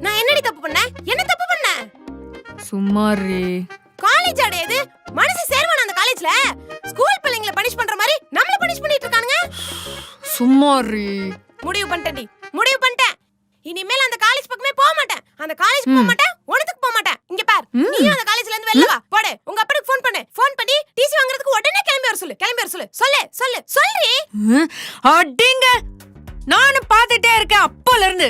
நான் என்னடி தப்பு பண்ணேன்? என்ன தப்பு பண்ணேன்? சும்மாரி. காலேஜ் அடையது மனசு சேர்வான அந்த காலேஜ்ல ஸ்கூல் பிள்ளைங்களை பனிஷ் பண்ற மாதிரி நம்மள பனிஷ் பண்ணிட்டு இருக்கானுங்க. சும்மாரி. முடிவு பண்ணிட்டேன்டி, முடிவு பண்ணிட்டேன். இனிமேல் அந்த காலேஜ் பக்கமே போக மாட்டேன். அந்த காலேஜ் போக மாட்டேன், ஒண்ணுத்துக்கு போக மாட்டேன். இங்க பார், நீ அந்த காலேஜ்ல இருந்து வெளிய வா. போடு, உங்க அப்பாக்கு ஃபோன் பண்ணு. ஃபோன் பண்ணி டிசி வாங்குறதுக்கு உடனே கிளம்பி வர சொல்லு. கிளம்பி வர சொல்லு. சொல்லுடி. அடிங்க. நானும் பாத்துட்டே இருக்கேன் அப்போல இருந்து.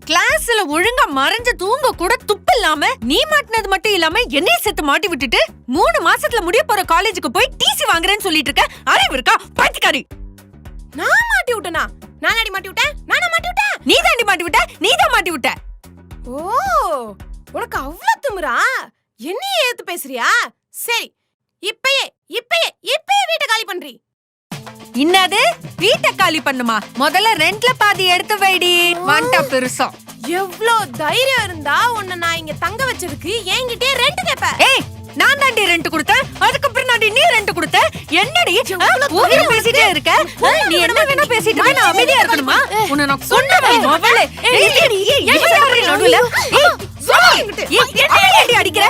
கிளாஸ்ல ஒழுங்கா மறைஞ்சு தூங்க கூட துப்பு இல்லாம நீ மாட்டினது மட்டும் இல்லாம என்னைய சேர்த்து மாட்டி விட்டுட்டு 3 மாசத்துல முடிய போற காலேஜுக்கு போய் டிசி வாங்குறேன்னு சொல்லிட்டு இருக்க. அறிவு இருக்கா பைத்தியக்காரி? நான் மாட்டி விட்டனா? நானடி மாட்டி விட்டேன்? நானா மாட்டி விட்டேன்? நீ தாண்டி மாட்டி விட்ட. நீ தான் மாட்டி விட்ட. ஓ, உனக்கு அவ்வளவு திமிரா? என்னையே ஏத்து பேசுறியா? சரி, இப்பயே வீட்டை காலி பண்றீ. என்னது? வீட்டை காலி பண்ணுமா? முதல்ல ரெண்ட்ல பாதி எடுத்து வைடி. வாண்டா பெருசா. எவ்ளோ தைரியம் இருந்தா உன்னை நான் இங்க தங்க வச்சதுக்கு என்கிட்டயே ரெண்ட் கேப்ப? ஏய், நான் தாண்டி ரெண்ட் கொடுத்தேன். அதுக்கப்புறம் தாண்டி நீ ரெண்ட் கொடுத்த. என்னடி ஊகிற பேசிட்டே இருக்க? நீ என்ன வேணா பேசிட்டு இருக்க, நான் அமைதியா இருக்கணுமா? உன்னை நான் கொன்னுவேன் மவளே. ஏய், ஏன் அப்படி நடுவுல? என்னடி அடிக்கிற?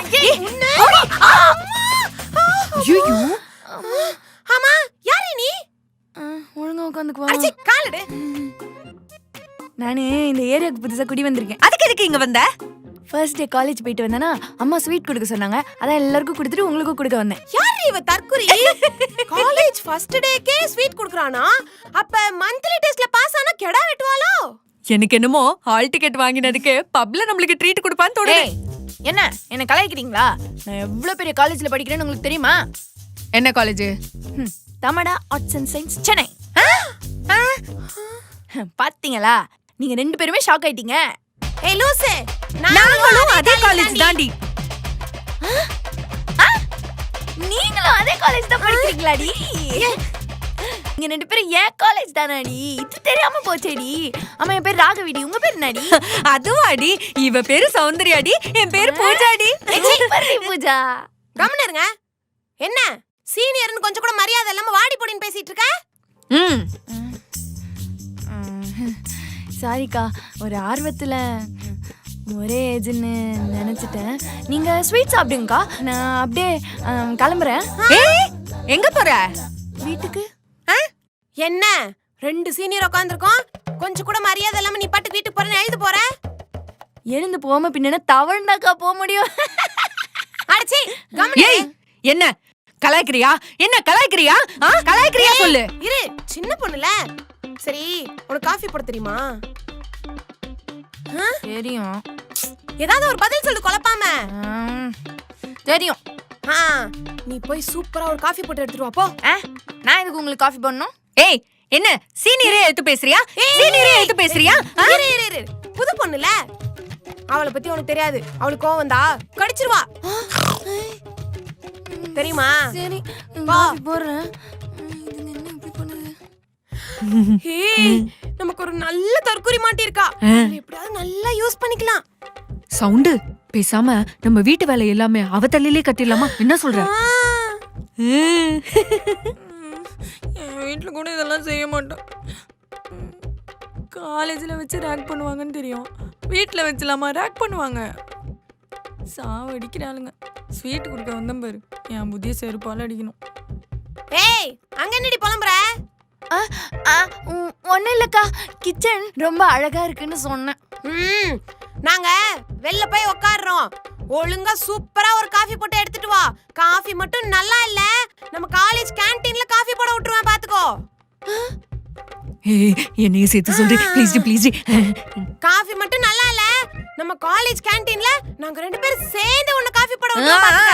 ஐயோ. ஆமா, யாரு நீ? ஒழுங்கா உட்காந்துக்குவா. அடிச்சி காலடு. நானு இந்த ஏரியாவுக்கு புதுசா குடி வந்திருக்கேன். அதுக்கு எதுக்கு இங்க வந்த? ஃபர்ஸ்ட் டே காலேஜ் போயிட்டு வந்தேனா அம்மா ஸ்வீட் கொடுக்க சொன்னாங்க. அதான் எல்லாருக்கும் கொடுத்துட்டு உங்களுக்கும் கொடுக்க வந்தேன். யாரு இவ தற்குறி? காலேஜ் ஃபர்ஸ்ட் டேக்கே ஸ்வீட் குடுக்குறானா? அப்ப மந்த்லி டெஸ்ட்ல பாஸ் ஆனா கெடா வெட்டுவாளோ? எனக்கு என்னமோ ஹால் டிக்கெட் வாங்கினதுக்கு பப்ல நம்மளுக்கு ட்ரீட் கொடுப்பான்னு தோணுது. என்ன கலாய்க்கிறீங்களா? நான் எவ்வளவு பெரிய காலேஜ்ல படிக்கிறேன்னு உங்களுக்கு தெரியுமா? என்ன காலேஜ்? தமடா ஆர்ட்ஸ் அண்ட் சயின்ஸ் சென்னை. பாத்தீங்களா? நீங்க 2 பேருமே ஷாக் ஆயிட்டீங்க. ஏய் லூசு, நாங்களும் அதே காலேஜ் தாண்டி. நீங்களும் அதே காலேஜ் தான் படிக்கிறீங்களாடி? நீங்க 2 பேரும் ஏன் காலேஜ் தானாடி? இது தெரியாம போச்சேடி. அம்மா, என் பேர் ராகவிடி. உங்க பேர் என்னடி? அதுவாடி. இவ பேரு சௌந்தர்யாடி, என் பேரு பூஜாடி. பூஜா. கம்முனு இருங்க. என்ன சீனியர்னு கொஞ்சம் கூட மரியாதை இல்லாம வாடி போடின்னு பேசிட்டு இருக்க? சாரிக்கா, ஒரு ஆர்வத்துல ஒரே ஏஜ்னு நினைச்சிட்டேன். நீங்க ஸ்வீட் சாப்பிடுங்கக்கா, நான் அப்படியே கிளம்புறேன். ஏய், எங்க போற? வீட்டுக்கு. என்ன 2 சீனியர் உட்காந்துருக்கோம், கொஞ்சம் கூட மரியாதை இல்லாம நீ பாட்டுக்கு வீட்டுக்கு போறேன்னு எழுது போற? எழுந்து போகாம பின்ன தவழ்ந்தாக்கா போக முடியும். அடச்சி கம்முனு. ஏய், என்ன கலாய்க்கிறியா? என்ன கலாய்க்கிறியா? கலாய்க்கிறியா சொல்லு. இரு, சின்ன பொண்ணுல. சரி, உனக்கு காஃபி போட தெரியுமா? தெரியும். ஏதாவது ஒரு பதில் சொல்லு குழப்பாம. தெரியும். நீ போய் சூப்பரா ஒரு காஃபி போட்டு எடுத்துட்டு வா போ. நான் இதுக்கு உங்களுக்கு காஃபி போடணும்? ஏய், என்ன சீனியரே எடுத்து பேசுறியா? சீனியரே எடுத்து பேசுறியா? இரு, புது பொண்ணுல, அவளை பத்தி உனக்கு தெரியாது. அவளுக்கு கோவம் வந்தா கடிச்சிருவா, தெரியுமா? சரி, காஃபி போடுறேன். இது என்ன இப்படி பண்ணுது? ஏய், நமக்கு ஒரு நல்ல தற்குறி மாட்டி இருக்கா. எப்படியாவது நல்லா யூஸ் பண்ணிக்கலாம். சவுண்டு பேசாம நம்ம வீட்டு வேலை எல்லாமே அவ தலையிலே கட்டிடலாமா? என்ன சொல்ற? என் வீட்டுல கூட இதெல்லாம் செய்ய மாட்டோம். காலேஜ்ல வச்சு ரேக் பண்ணுவாங்கன்னு தெரியும். வீட்டுல வச்சுலாமா ரேக் பண்ணுவாங்க? சாவடிக்கிறாளுங்க. ஸ்வீட் கொடுக்க வந்தேன் பாரு, என் புதிய செருப்பால அடிக்கணும். ஏய், அங்க என்னடி புலம்புற? ஒன்னும் இல்லக்கா, கிச்சன் ரொம்ப அழகா இருக்குன்னு சொன்னேன். நாங்க வெளில போய் உட்கார்றோம். ஒழுங்கா சூப்பரா ஒரு காஃபி போட்டு எடுத்துட்டு வா. காஃபி மட்டும் நல்லா இல்ல, நம்ம காலேஜ் கேண்டீன்ல காஃபி போட விட்டுருவேன் பாத்துக்கோ. ஏய், என்னைய சேர்த்து சொல்லு ப்ளீஸ் ப்ளீஸ். காஃபி மட்டும் நல்லா இல்ல, நம்ம காலேஜ் கேண்டீன்ல நாங்க 2 பேரும் சேர்ந்து ஒண்ணு காஃபி போட விட்டுருவோம் பாத்துக்க.